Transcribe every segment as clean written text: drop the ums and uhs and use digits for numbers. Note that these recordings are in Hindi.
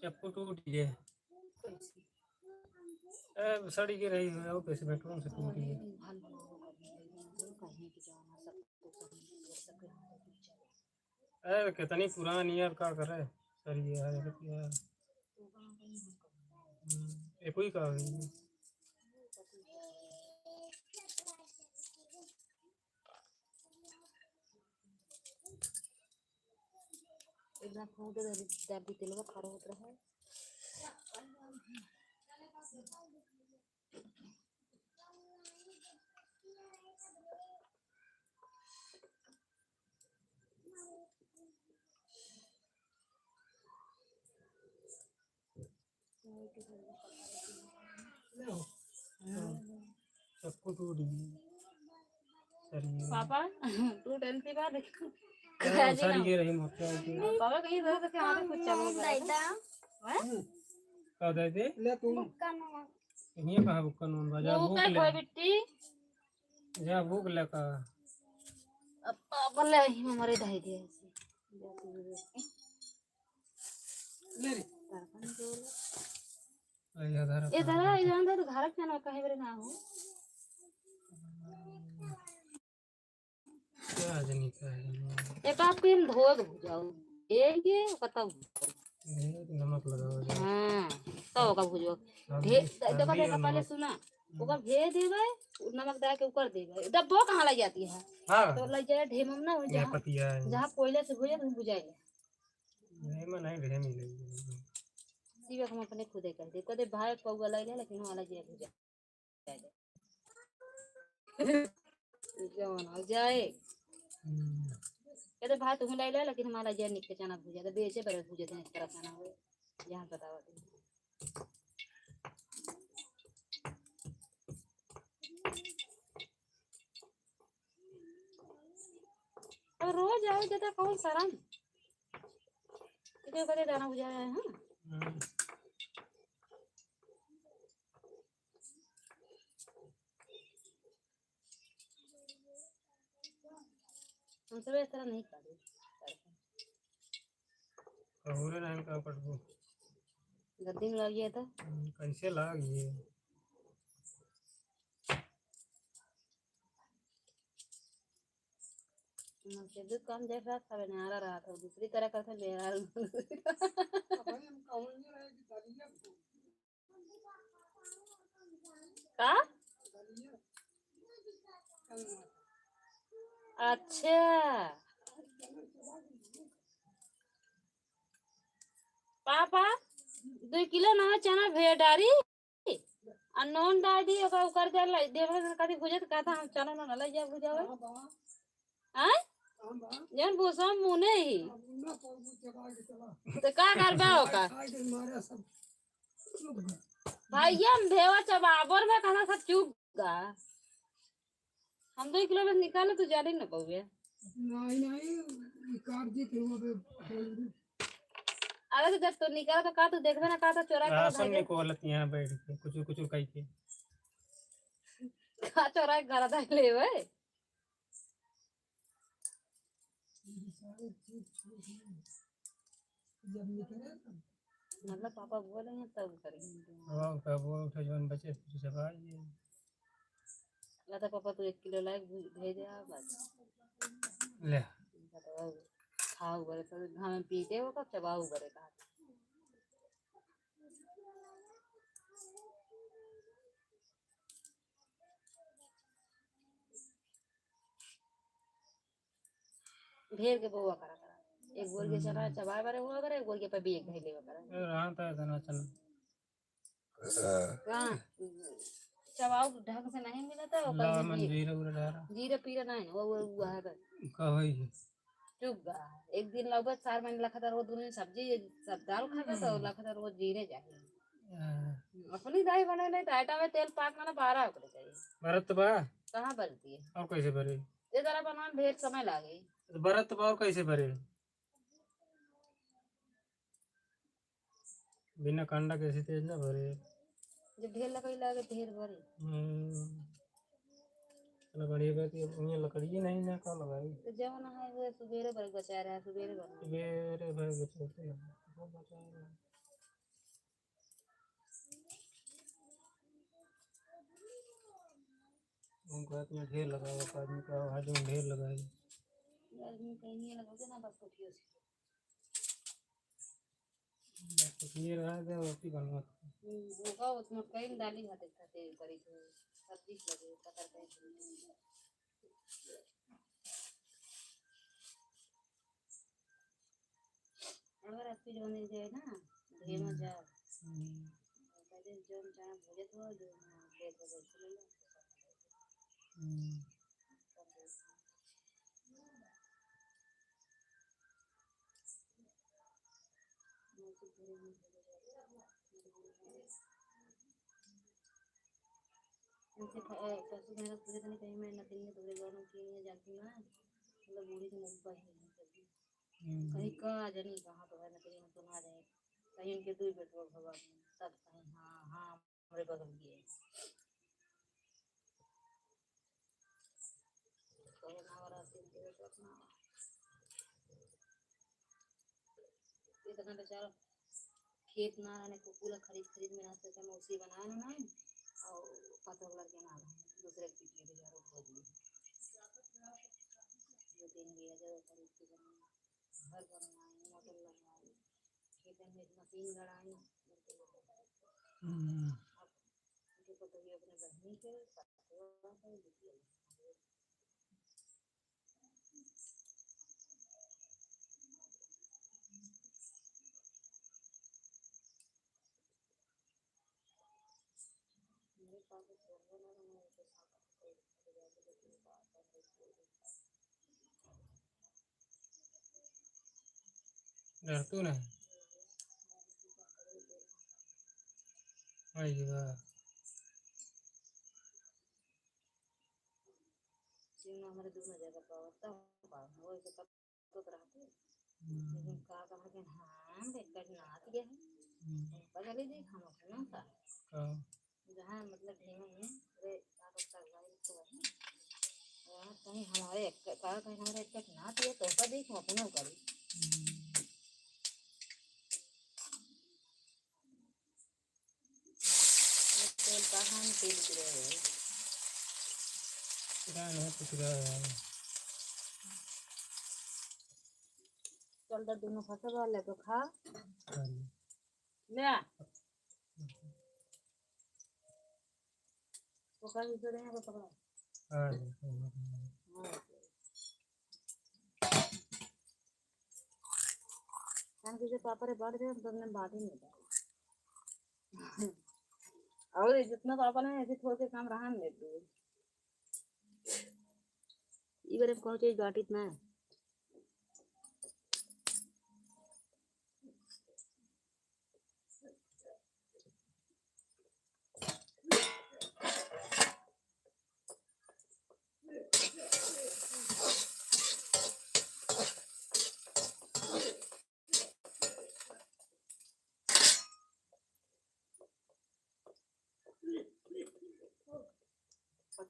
चप्पू टूट गए सड़ी के रही है वो कैसे बेडरूम से टूट गई अरे कितनी पुरानी यार क्या कर रहे सही है यार ये कोई का एकदम फोटो दाबी तेलवा खड़ा होत रहा चप्पू टूट गई पापा तू टेंथ बार देखो सड़ी के रही मोटा पापा कहीं रह तो क्या कुछ चलो दादा का दे दे ले तू ये कहां बुक्का नून बाजा भूख ले कोई बिट्टी जा भूख ले का अब पापा ले ही हमारे दाई दिया ले रे इधर इधर तो घर के ना कहीं बरे ना हो क्या जनी का है एक आप क्रीम धो जाओ एक ये बताओ नमक लगाओ हां तो का भुजो देखो देखो पहले सुना ओका भे देबे नमक डाल के ऊपर देबे डब्बो कहां लग जाती है हां तो लग जाए ढेमम ना हो जहां कोयले से भुजे तो बुझाए नहीं मैं नहीं ढेम मिलेगी सीवे हम अपने खुदे कर दे कदे भाई पौवा लग जाए लेकिन वाला जे भुजा जवन हो जाए कहते भाई तुम ले ले लेकिन हमारा जे निक के चना भुजा तो बेचे पर भुजे देने तरह खाना हो यहां बताओ तो रोज आओ जता कौन शरण इधर कदे दाना भुजा है हां हम सब इस तरह नहीं करते कहूरे नहीं का पटबो गद्दी में लग गया था कैसे लग ये मुझे भी कम जैसा था मैंने आ रहा था दूसरी तरह का था मेरा का अच्छा पापा 2 किलो ना चना भेडारी अनोन दादी ओका उकर दे लै देवे कदी भुजत का था हम चना ना ले जा भुजावे हैं जन भूसा मुने ही तो का करबे ओका भैया हम भेवा चबाबर में कहना सब चुप गा हम 2 किलोमीटर निकाले तो जाने न पावे नहीं कार जी थे वो अरे तो जब तो निकाला तो का तू देखबे ना का तो चोरा के राशन में को हालत यहाँ बैठ के कुछ कह के का चोरा के घर दा लेवे जब निकले मतलब पापा बोलेंगे तब करेंगे वाह का वो उठे जवन बचे कुछ सवाल ये लता पापा तो 1 किलो लाइक भेजे आ बस ले बताओ खाओ बरे तो हम पीते हो कब चबाओ बरे का ढेर के बोवा करा करा एक गोल के चना चबा बरे हुआ करे एक गोल के पे भी एक ले करा रहा था इतना चल हां चबाओ ढंग से नहीं मिला था ला मन जीरा उड़ा जीरा पीरा नहीं वो है कहई चुप गा एक दिन लगभग 4 महीने लखा रोज दूनी सब्जी सब दाल खाता तो लखा रोज जीरे चाहिए अपनी दाई बने नहीं तो आटा में तेल पाक ना 12 करे चाहिए भरत बा कहाँ बनती है और कैसे भरे ये तरह बनाने ढेर समय लागे भरत बा और कैसे भरे बिना कांडा कैसे तेज ना भरे जब ढेर लकड़ी लागे ढेर भरे लकड़ी पे ये लकड़ी नहीं ना का लगाई तो जब ना है वो सुबेरे भर बचा रहा है सुबेरे भर बचते वो बचा रहा उनको इतना ढेर लगाओ आदमी का आज में ढेर लगाई आदमी कहीं नहीं लगाते ना बस कुटियों से ये रहा है रोटी बनवा होगा उसमें कहीं डाली खाते खाते करी तो सब्जी लगे पकड़ के अगर आपकी जो नहीं जाए ना ढेर जा पहले जो जाना भोजे तो जो खेत में चले लो उनसे पशु मेहनत पूरे दिन कहीं मैं नदी में थोड़े गाँव की नहीं जाती ना मतलब बूढ़ी से मुझ पर कहीं का जानी कहाँ तो है नदी में तो ना जाए कहीं उनके 2 पेट्रोल भगवान सब कहीं हाँ हाँ हमारे बगल की कहीं ना वाला सीन के अपना इतना बेचारा खेत ना रहने को पूरा खरीद में रहते थे मौसी बनाए ना और पता लगे ना दूसरे की पीछे बेचारों खोज ली 2-3 खरीद के बनाए घर बनवाए मोटर लगवाए खेतों में मशीन लड़ाई उनके पता भी अपने बहनी के तू ना आई वाह सीना हमारे दूर में जगह पावता वो ऐसे तो रहते लेकिन का कहा कि हाँ बेकर नाच गए हैं पता लीजिए हम अपना था जहाँ मतलब ढेर में रे का गाड़ी तो है कहीं हमारे का कहीं हमारे एक नाच है तो का देख अपना करी तेल का हम तेल गिरे हैं नहीं कुछ रहा है चल तो दोनों फसल वाले तो खा ले तो कल इधर है तो पकड़ा हम किसी पापा रे बांट दे तो हमने बांट ही नहीं और जितना पापा ने ऐसे थोड़े के काम रहा नहीं देते ये बारे में कौन चीज बांटी ना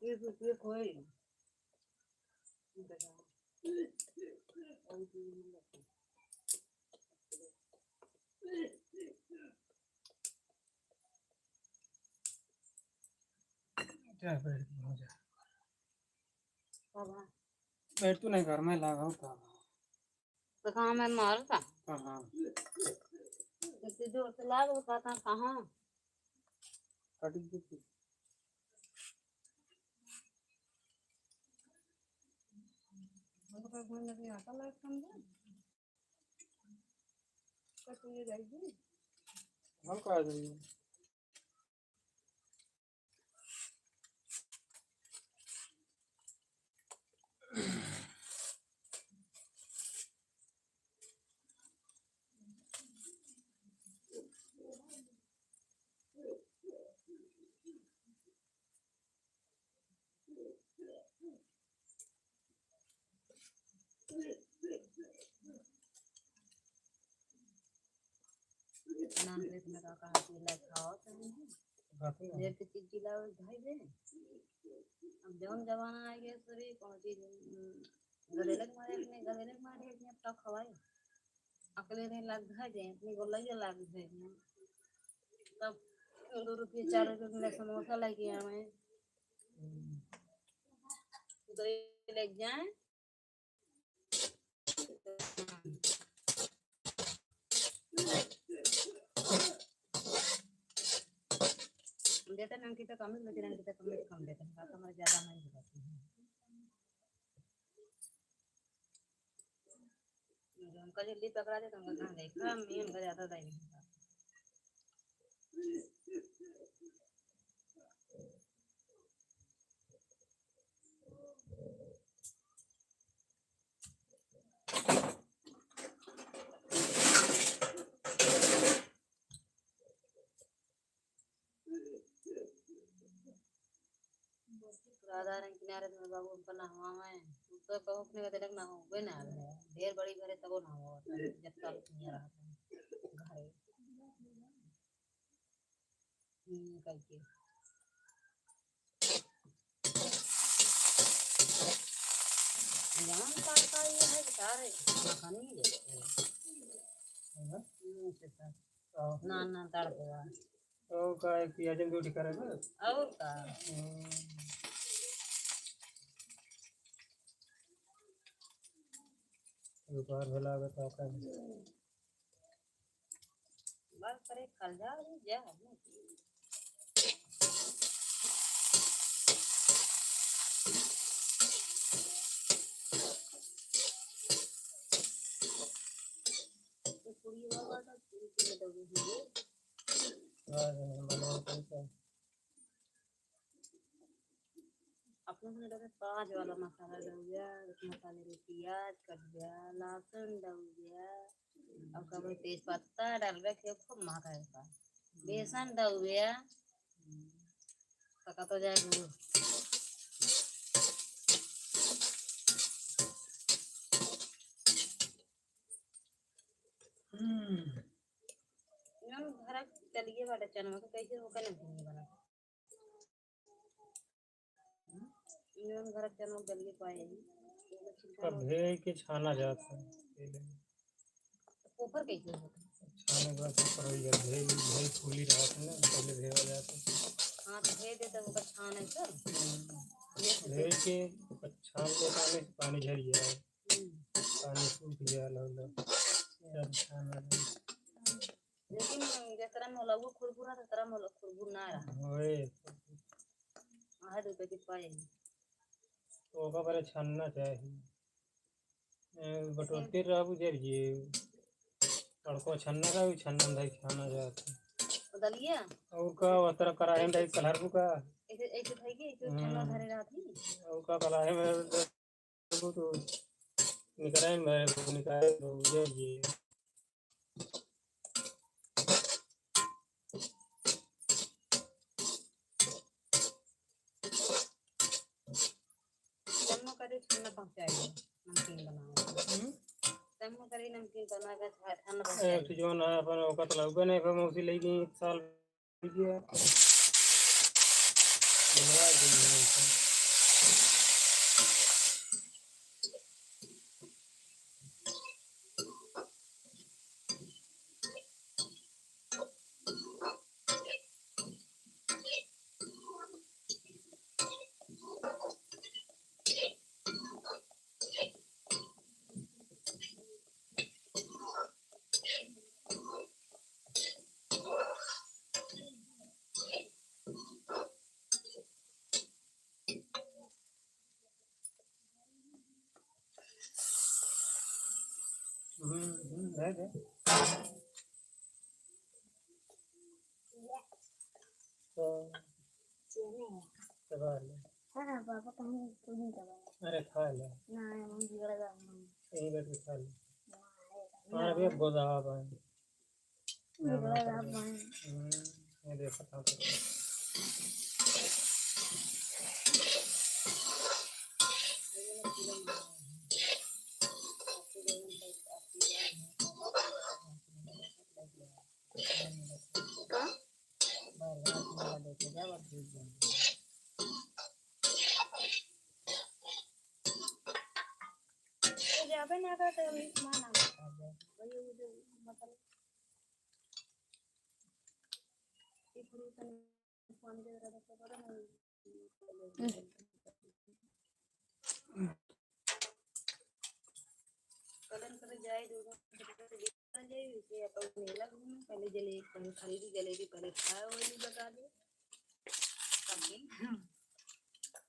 ये कोई क्या बैठ हो जा बाबा बैठ तू नहीं घर में लगा होता तो कहाँ मैं मार था हाँ इतनी जोर से लाग वो था कहाँ कटी की हमको कोई घूमने नहीं आता लाइट समझे कैसे ये जाएगी हम कहा जाइए नाम पे इतना का कहा कि लाइट खाओ बात है देर की चीज जिला भाई दे अब जौन जमाना आ गया सभी कौन चीज गलेलक मारे अपने अपना खवाए अकेले नहीं लाग भाई दे अपनी गोला ये लाग भाई तब 2 रुपये 4 रुपये में समोसा लेके आए उधर ले जाए देते ना कितना कम लेते ना कितना कम देते हैं बात हमारे ज्यादा नहीं होती है उनका जल्दी पकड़ा दे तो उनका कहाँ देखा मैं उनका ज्यादा नहीं होता राधारन किनारे में बाबू उनका नहवा में तो कहो अपने का तिलक ना हो वे ना ढेर बड़ी घरे तब ना हो जब तक नहीं रहा घरे करके जहाँ का ये है सारे खाने ही देते ना ना तड़ देगा तो का एक पियाजन रोटी करेगा और का दोपहर भेला बता का बात करे कल जा जा पूरी वाला था पूरी में दबी हुई अपने ने लगा 5 वाला मसाला डाल दिया मसाले में प्याज कट गया लहसुन डाल दिया अब कभी तेज पत्ता डाल दिया कि खूब महका बेसन डाल दिया पका तो जाएगा घर चलिए बाटे चनवा तो कैसे होकर नहीं बना इन घर चनवा जल्दी पाएगी कभी के छाना जाता है ऊपर कैसे होता छाने के बाद ऊपर हो जाता है भाई फूली रहा था ना पहले भेवा जाता हाँ तो भेज देते वो छान है सर भेज के छान के पानी झड़ गया पानी सूख गया लगभग जब छाना लेकिन जकरा में लगो खुरबुरा तो तरह में खुरबुर ना रहा होए 8 रुपए की पाएगी तो का बारे छानना चाहिए बटोरते रहा गुजर जी तड़को छन्ना का भी छन्ना नहीं खाना जाता दलिया और का वतर कराहे में कलर का ऐसे ऐसे થઈ ગઈ तो छन्ना धरे रहा थी और का कराहे में तो निकाले तो गुजर जी तम्मो करे छन्ना पहुंचाएगा नमकीन बनाओ तम्मो करे नमकीन बना के छन्ना एक जो ना अपन औकात लगबे नहीं फिर उसी लेगी 1 साल गया है दे तो दबा ले। हाँ पापा कहीं तू नहीं दबा। अरे खा ले ना मम्मी बिगड़ गया यही बैठ के खा ले। हाँ अभी गोदा भाई बिगड़ गया भाई। ये देखो था जाबे ना करते माना वही जो मतलब इतनी फोन दे रहा था पता नहीं कलन कर जाए दूर जाए इसे अपन मेला घूमे पहले जलेबी पहले खरीदी जलेबी पहले खाए वही बता दे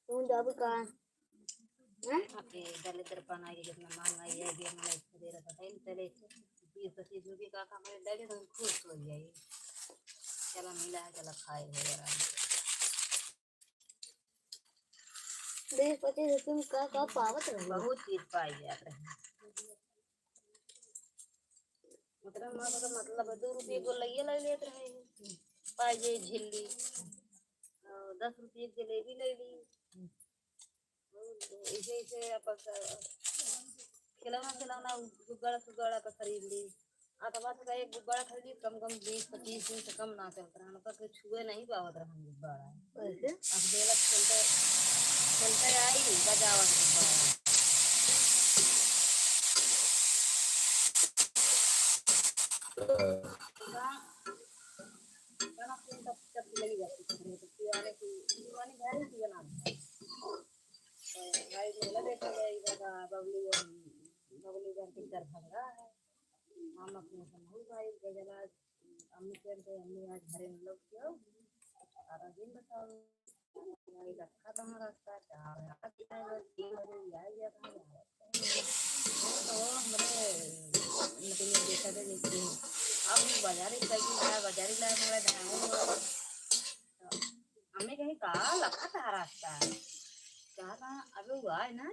तू जब का आपके गले दर्पण आई कितना महंगाई है ये मैं इसको दे रहा था पहले 20-25 रुपये का हमें लगे तो खुश हो जाइए चला मिला है चला खाए हो जरा 20-25 रुपये का पावत है बहुत चीज पाई यार मतलब 2 रुपये को ले लेते रहे पाई जे झिल्ली 10 रुपये जलेबी ले ली ऐसे खिलौना गुब्बारा का खरीद ली अथवा तो एक गुब्बारा खरीदी कम 20-25 दिन से कम ना चलता रहा मतलब छुए नहीं पावत रहा गुब्बारा अब देलक चलते आई बजावत गुब्बारा लगी जाती है दीवानी भारी सी बना भाई मेला देखा जाएगा बबली का पिक्चर भंगा है हम अपने समूह भाई गजला अम्मी कहते अम्मी आज घरे में लोग क्यों सारा दिन बताओ भाई रखा कहाँ रखता है तो हमने मतलब देखा था लेकिन अब बाजारी बाजारी लाए मेरा ध्यान हमें कहीं कहा लखा था रास्ता क्या था अभी हुआ है ना